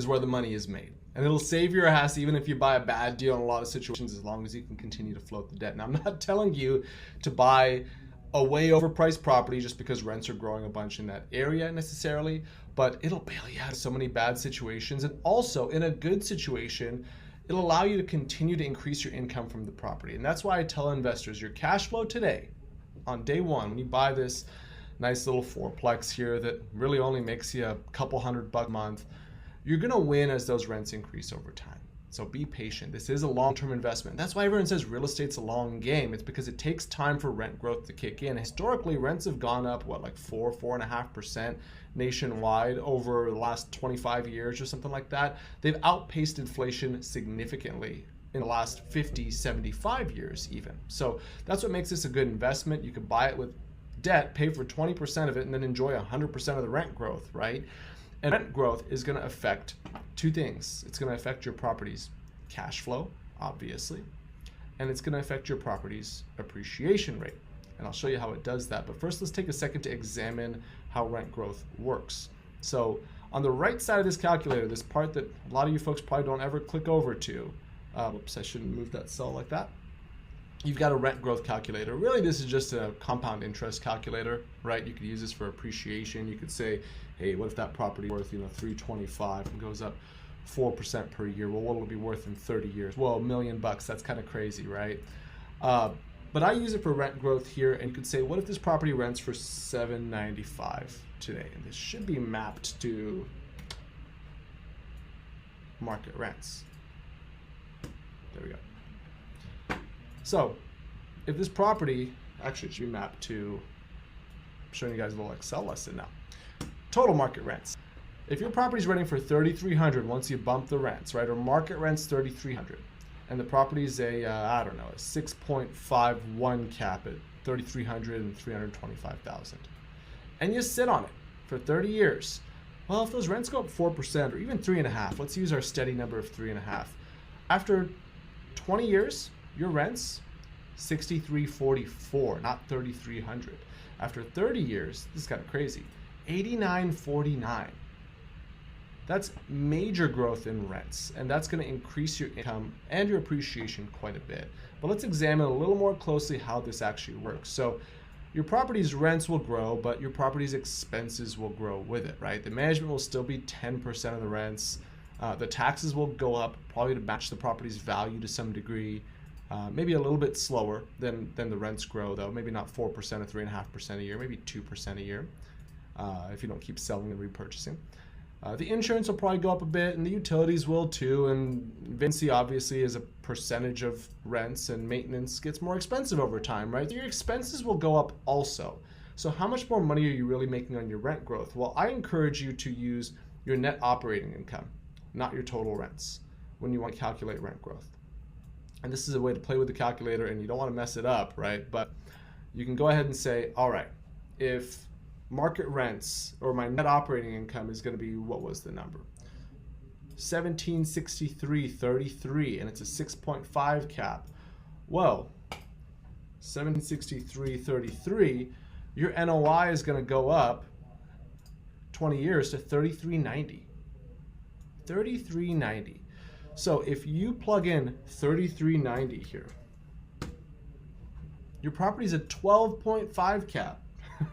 is where the money is made. And it'll save your ass even if you buy a bad deal in a lot of situations, as long as you can continue to float the debt. Now, I'm not telling you to buy a way overpriced property just because rents are growing a bunch in that area necessarily, but it'll bail you out of so many bad situations. And also, in a good situation, it'll allow you to continue to increase your income from the property. And that's why I tell investors, your cash flow today, on day one, when you buy this nice little fourplex here that really only makes you a couple $100 a month, you're gonna win as those rents increase over time. So be patient. This is a long-term investment. That's why everyone says real estate's a long game. It's because it takes time for rent growth to kick in. Historically, rents have gone up, like 4.5% nationwide over the last 25 years or something like that. They've outpaced inflation significantly in the last 50, 75 years even. So that's what makes this a good investment. You could buy it with debt, pay for 20% of it, and then enjoy 100% of the rent growth, right? And rent growth is going to affect two things. It's going to affect your property's cash flow, obviously, and it's going to affect your property's appreciation rate. And I'll show you how it does that. But first, let's take a second to examine how rent growth works. So on the right side of this calculator, this part that a lot of you folks probably don't ever click over to, whoops, I shouldn't move that cell like that. You've got a rent growth calculator. Really, this is just a compound interest calculator, right? You could use this for appreciation. You could say, hey, what if that property worth, $325 and goes up 4% per year? Well, what will it be worth in 30 years? Well, $1 million. That's kind of crazy, right? But I use it for rent growth here, and you could say, what if this property rents for $795 today? And this should be mapped to market rents. There we go. So if this property, actually it should be mapped to, I'm showing you guys a little Excel lesson now. Total market rents. If your property's renting for $3,300 once you bump the rents, right, or market rents $3,300, and the property's a 6.51 cap at $3,300 and $325,000, and you sit on it for 30 years, well, if those rents go up 4% or even 3.5%, let's use our steady number of 3.5%. After 20 years, your rent's $6,344, not $3,300. After 30 years, this is kind of crazy, $8,949. That's major growth in rents, and that's going to increase your income and your appreciation quite a bit. But let's examine a little more closely how this actually works. So your property's rents will grow, but your property's expenses will grow with it, right? The management will still be 10% of the rents. The taxes will go up, probably to match the property's value to some degree. Maybe a little bit slower than the rents grow, though. Maybe not 4% or 3.5% a year, maybe 2% a year if you don't keep selling and repurchasing. The insurance will probably go up a bit, and the utilities will too, and vacancy obviously is a percentage of rents, and maintenance gets more expensive over time, right? Your expenses will go up also. So how much more money are you really making on your rent growth? Well, I encourage you to use your net operating income, not your total rents, when you want to calculate rent growth. And this is a way to play with the calculator, and you don't want to mess it up, right? But you can go ahead and say, all right, if market rents or my net operating income is going to be, what was the number? 1763.33, and it's a 6.5 cap. Well, 1763.33, your NOI is going to go up 20 years to 3390. 3390. So if you plug in 3390 here, your property's a 12.5 cap.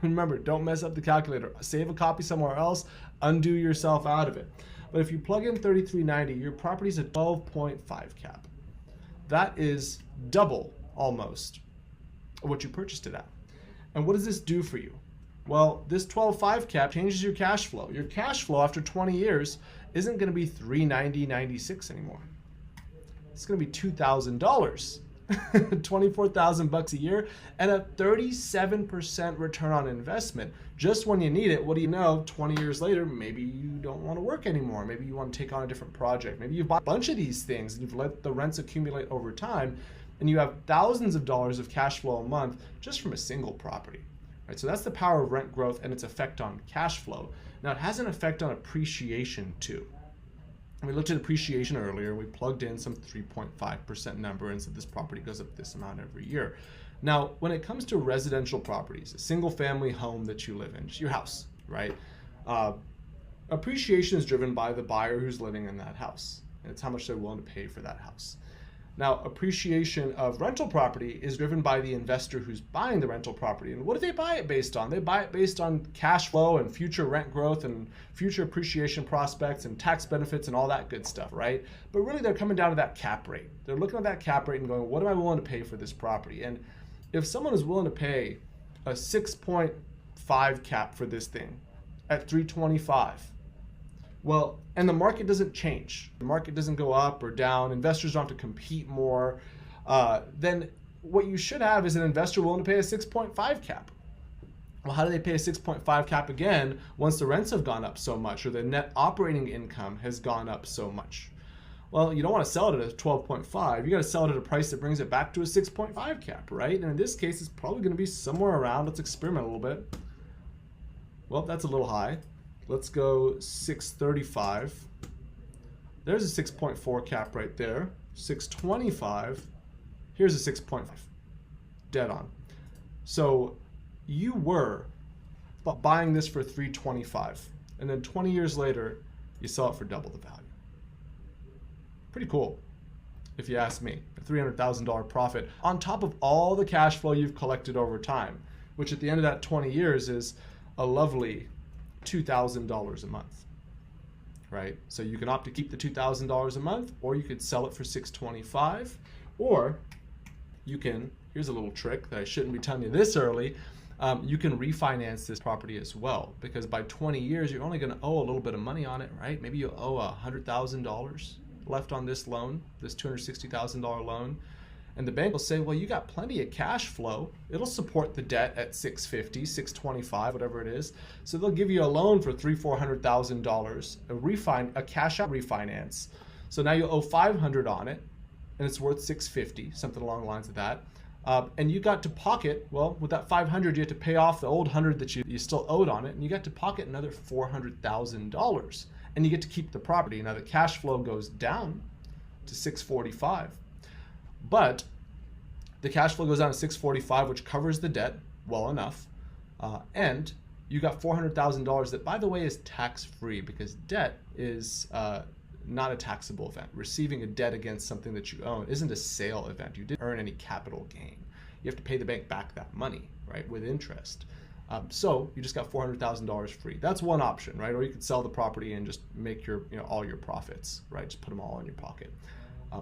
Remember, don't mess up the calculator. Save a copy somewhere else, undo yourself out of it. But if you plug in 3390, your property's a 12.5 cap. That is double, almost, what you purchased it at. And what does this do for you? Well, this 12.5 cap changes your cash flow. Your cash flow after 20 years isn't going to be $390.96 anymore. It's going to be $2,000. $24,000 a year and a 37% return on investment. Just when you need it, what do you know? 20 years later, maybe you don't want to work anymore. Maybe you want to take on a different project. Maybe you've bought a bunch of these things and you've let the rents accumulate over time, and you have thousands of dollars of cash flow a month just from a single property. Right? So that's the power of rent growth and its effect on cash flow. Now it has an effect on appreciation too. We looked at appreciation earlier. We plugged in some 3.5% number and said this property goes up this amount every year. Now, when it comes to residential properties, a single family home that you live in, just your house, right? Appreciation is driven by the buyer who's living in that house, and it's how much they're willing to pay for that house. Now, appreciation of rental property is driven by the investor who's buying the rental property. And what do they buy it based on? They buy it based on cash flow and future rent growth and future appreciation prospects and tax benefits and all that good stuff, right? But really, they're coming down to that cap rate. They're looking at that cap rate and going, what am I willing to pay for this property? And if someone is willing to pay a 6.5 cap for this thing at 325, well, and the market doesn't change. The market doesn't go up or down. Investors don't have to compete more. Then what you should have is an investor willing to pay a 6.5 cap. Well, how do they pay a 6.5 cap again once the rents have gone up so much or the net operating income has gone up so much? Well, you don't want to sell it at a 12.5. You got to sell it at a price that brings it back to a 6.5 cap, right? And in this case, it's probably going to be somewhere around. Let's experiment a little bit. Well, that's a little high. Let's go 635. There's a 6.4 cap right there. 625. Here's a 6.5. Dead on. So you were buying this for 325, and then 20 years later, you sell it for double the value. Pretty cool, if you ask me. A $300,000 profit on top of all the cash flow you've collected over time, which at the end of that 20 years is a lovely $2,000 a month, right? So you can opt to keep the $2,000 a month, or you could sell it for $625, or you can, here's a little trick that I shouldn't be telling you this early, you can refinance this property as well, because by 20 years, you're only gonna owe a little bit of money on it, right? Maybe you owe $100,000 left on this loan, this $260,000 loan. And the bank will say, well, you got plenty of cash flow. It'll support the debt at 650, 625, whatever it is. So they'll give you a loan for $300,000-$400,000, a cash out refinance. So now you owe 500 on it, and it's worth 650, something along the lines of that. And you got to pocket, well, with that 500, you had to pay off the old 100 that you still owed on it, and you got to pocket another $400,000, and you get to keep the property. Now the cash flow goes down to 645. But the cash flow goes down to 645, which covers the debt well enough. And you got $400,000 that, by the way, is tax-free, because debt is not a taxable event. Receiving a debt against something that you own isn't a sale event. You didn't earn any capital gain. You have to pay the bank back that money, right, with interest. So you just got $400,000 free. That's one option, right? Or you could sell the property and just make your, all your profits, right? Just put them all in your pocket.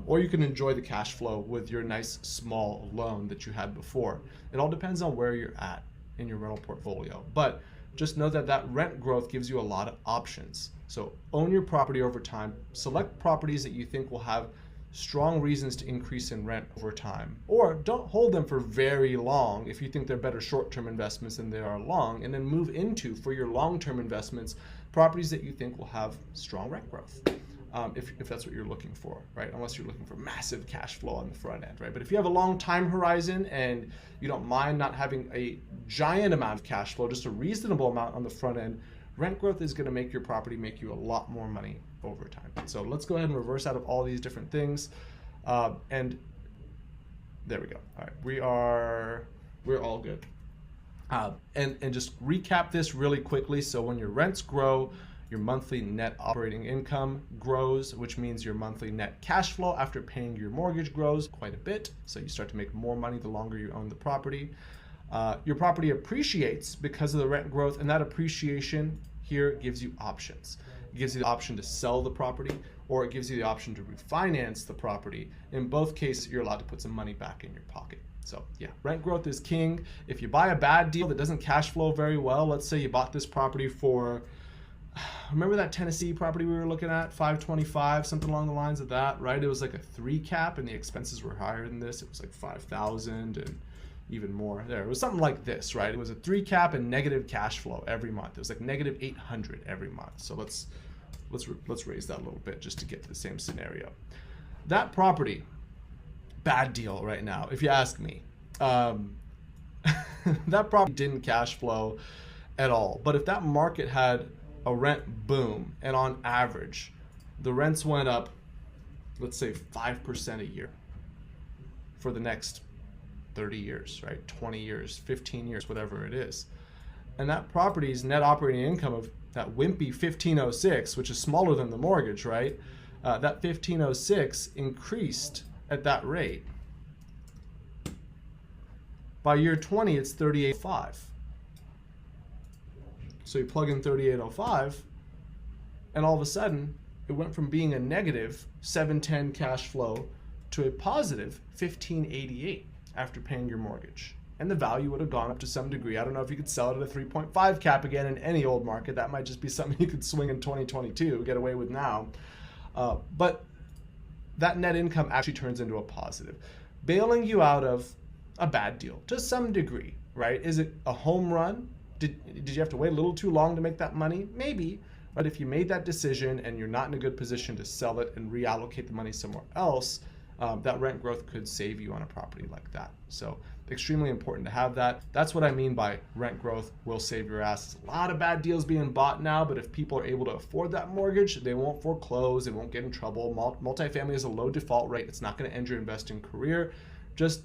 Or you can enjoy the cash flow with your nice small loan that you had before. It all depends on where you're at in your rental portfolio. But just know that that rent growth gives you a lot of options. So own your property over time. Select properties that you think will have strong reasons to increase in rent over time. Or don't hold them for very long if you think they're better short-term investments than they are long, and then move into, for your long-term investments, properties that you think will have strong rent growth. If that's what you're looking for, right? Unless you're looking for massive cash flow on the front end, right? But if you have a long time horizon and you don't mind not having a giant amount of cash flow, just a reasonable amount on the front end, rent growth is going to make your property make you a lot more money over time. So let's go ahead and reverse out of all these different things. And there we go. All right, we're all good. And just recap this really quickly. So when your rents grow, your monthly net operating income grows, which means your monthly net cash flow after paying your mortgage grows quite a bit. So you start to make more money the longer you own the property. Your property appreciates because of the rent growth, and that appreciation here gives you options. It gives you the option to sell the property, or it gives you the option to refinance the property. In both cases, you're allowed to put some money back in your pocket. So yeah, rent growth is king. If you buy a bad deal that doesn't cash flow very well, let's say you bought this property for, remember that Tennessee property we were looking at, 525, something along the lines of that, right? It was like a 3 cap and the expenses were higher than this. It was like 5,000 and even more. There, it was something like this, right? It was a 3 cap and negative cash flow every month. It was like negative 800 every month. So let's raise that a little bit just to get to the same scenario. That property, bad deal right now, if you ask me. That property didn't cash flow at all. But if that market had a rent boom, and on average, the rents went up, let's say 5% a year for the next 30 years, right? 20 years, 15 years, whatever it is. And that property's net operating income of that wimpy 1506, which is smaller than the mortgage, right? That 1506 increased at that rate. By year 20, it's 3805. So you plug in 3805, and all of a sudden, it went from being a negative 710 cash flow to a positive 1588 after paying your mortgage. And the value would have gone up to some degree. I don't know if you could sell it at a 3.5 cap again in any old market. That might just be something you could swing in 2022, get away with now. But that net income actually turns into a positive, bailing you out of a bad deal to some degree, right? Is it a home run? Did you have to wait a little too long to make that money? Maybe. But if you made that decision and you're not in a good position to sell it and reallocate the money somewhere else, that rent growth could save you on a property like that. So extremely important to have that. That's what I mean by rent growth will save your ass. A lot of bad deals being bought now, but if people are able to afford that mortgage, they won't foreclose, they won't get in trouble. Multifamily is a low default rate. It's not going to end your investing career. Just